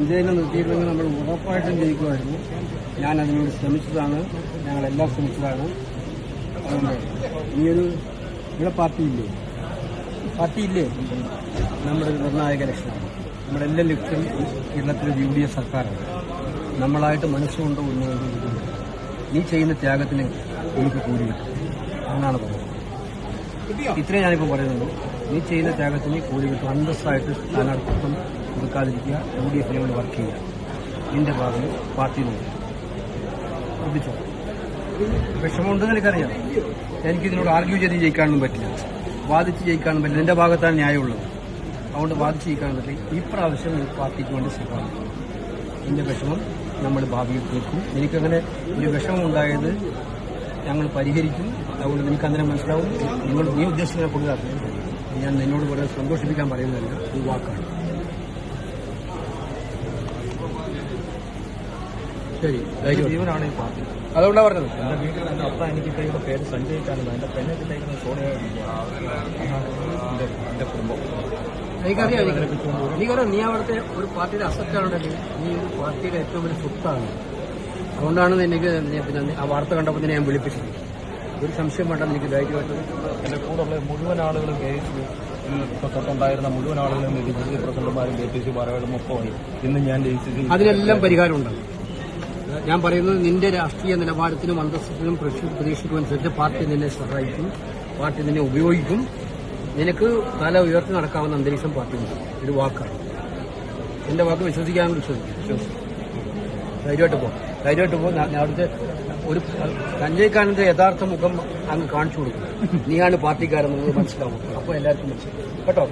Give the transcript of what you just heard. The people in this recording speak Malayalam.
വിജയനെ നിർത്തിയിരുന്നെങ്കിൽ നമ്മൾ ഉറപ്പായിട്ടും ജയിക്കുമായിരുന്നു. ഞാൻ അതിനോട് ശ്രമിച്ചതാണ്, ഞങ്ങളെല്ലാം ശ്രമിച്ചതാണ്. അതുകൊണ്ട് ഇവിടെ പാർട്ടിയില്ലേ നമ്മുടെ ഒരു നിർണായക ലക്ഷ്യമാണ്. നമ്മുടെ എല്ലാ ലക്ഷ്യം കേരളത്തിലെ UDF സർക്കാരാണ്. നമ്മളായിട്ട് മനസ്സുകൊണ്ട് ഉന്നയിക്കുന്നത് നീ ചെയ്യുന്ന ത്യാഗത്തിന് എനിക്ക് കൂലി കിട്ടും എന്നാണ് പറയുന്നത്. ഇത്രയും ഞാനിപ്പോൾ പറയുന്നുള്ളൂ. നീ ചെയ്യുന്ന ത്യാഗത്തിന് കൂലി കിട്ടും. അന്തസ്സായിട്ട് സ്ഥാനാർത്ഥിത്വം കൊടുക്കാതിരിക്കുക, UDF-നെ കൊണ്ട് വർക്ക് ചെയ്യുക. നിന്റെ ഭാഗം പാർട്ടിയിലുണ്ട്. ശ്രദ്ധിച്ചോ, വിഷമമുണ്ടെന്ന് എനിക്കറിയാം. എനിക്കിതിനോട് ആർഗ്യൂ ചെയ്ത് ജയിക്കാനൊന്നും പറ്റില്ല, വാദിച്ച് ജയിക്കാനും പറ്റില്ല. നിന്റെ ഭാഗത്താണ് ന്യായമുള്ളത്. അതുകൊണ്ട് വാദിച്ച് ജയിക്കാനും പറ്റില്ല. ഈ പ്രാവശ്യം ഈ പാർട്ടിക്ക് വേണ്ടി ശ്രമിക്കും. നിന്റെ വിഷമം നമ്മൾ ഭാവിയിൽ തീർക്കും. എനിക്കങ്ങനെ ഒരു വിഷമം ഉണ്ടായത് ഞങ്ങൾ പരിഹരിക്കും. അതുകൊണ്ട് എനിക്കങ്ങനെ മനസ്സിലാവും. നീ ഉദ്ദേശിക്കുന്ന കൊടുക്കാത്ത ഞാൻ നിന്നോട് വളരെ സന്തോഷിപ്പിക്കാൻ പറയുന്നതല്ല, ഈ വാക്കാണ്. ശരി, ജീവനാണ് ഈ പാർട്ടി. അതുകൊണ്ടാണ് പറഞ്ഞത്. എന്റെ വീട്ടിൽ എന്റെ അപ്പ എനിക്ക് ഇട്ടേക്കുന്ന പേര് സഞ്ജയിക്കാനല്ല, എന്റെ പെണ്ണെ കിട്ടേക്കുന്ന സോണിയ. എന്റെ കുടുംബം എനിക്കറിയാം. നീ അവിടുത്തെ ഒരു പാർട്ടിയുടെ അസറ്റാണുണ്ടല്ലോ. നീ ഒരു പാർട്ടിയുടെ ഏറ്റവും വലിയ സ്വത്താണ്. അതുകൊണ്ടാണ് എനിക്ക് പിന്നെ ആ വാർത്ത കണ്ടപ്പോൾ തന്നെ ഞാൻ വിളിപ്പിച്ചത്. ഒരു സംശയം വേണ്ട, എനിക്ക് ധൈര്യമായിട്ട്. എന്റെ കൂടെയുള്ള മുഴുവൻ ആളുകളും തൊട്ടുണ്ടായിരുന്ന മുഴുവൻ ആളുകളും DCC പ്രസിഡന്റുമാരും KPC ഭാരവാഹികളും ഒപ്പമായി. ഇന്ന് ഞാൻ DCC അതിനെല്ലാം പരിഹാരമുണ്ടാകും. ഞാൻ പറയുന്നത് നിന്റെ രാഷ്ട്രീയ നിലവാരത്തിനും അന്തസ്സിനും പ്രതീക്ഷിക്കുമനുസരിച്ച് പാർട്ടി നിന്നെ സഹായിക്കും, പാർട്ടി നിന്നെ ഉപയോഗിക്കും. നിനക്ക് തല ഉയർത്തി നടക്കാവുന്ന അന്തരീക്ഷം പാർട്ടിയുണ്ട്. ഒരു വാക്കാണ്. എന്റെ വാക്ക് വിശ്വസിക്കാമെന്ന് വിശ്വസിക്കും. ധൈര്യമായിട്ട് പോകും. അവിടുത്തെ ഒരു സഞ്ജയ് കാനന്റെ യഥാർത്ഥ മുഖം അങ്ങ് കാണിച്ചു കൊടുക്കും. നീയാണ് പാർട്ടിക്കാരെന്നുള്ളത് മനസ്സിലാവും. അപ്പോൾ എല്ലാവർക്കും മനസ്സിലാവും കേട്ടോ.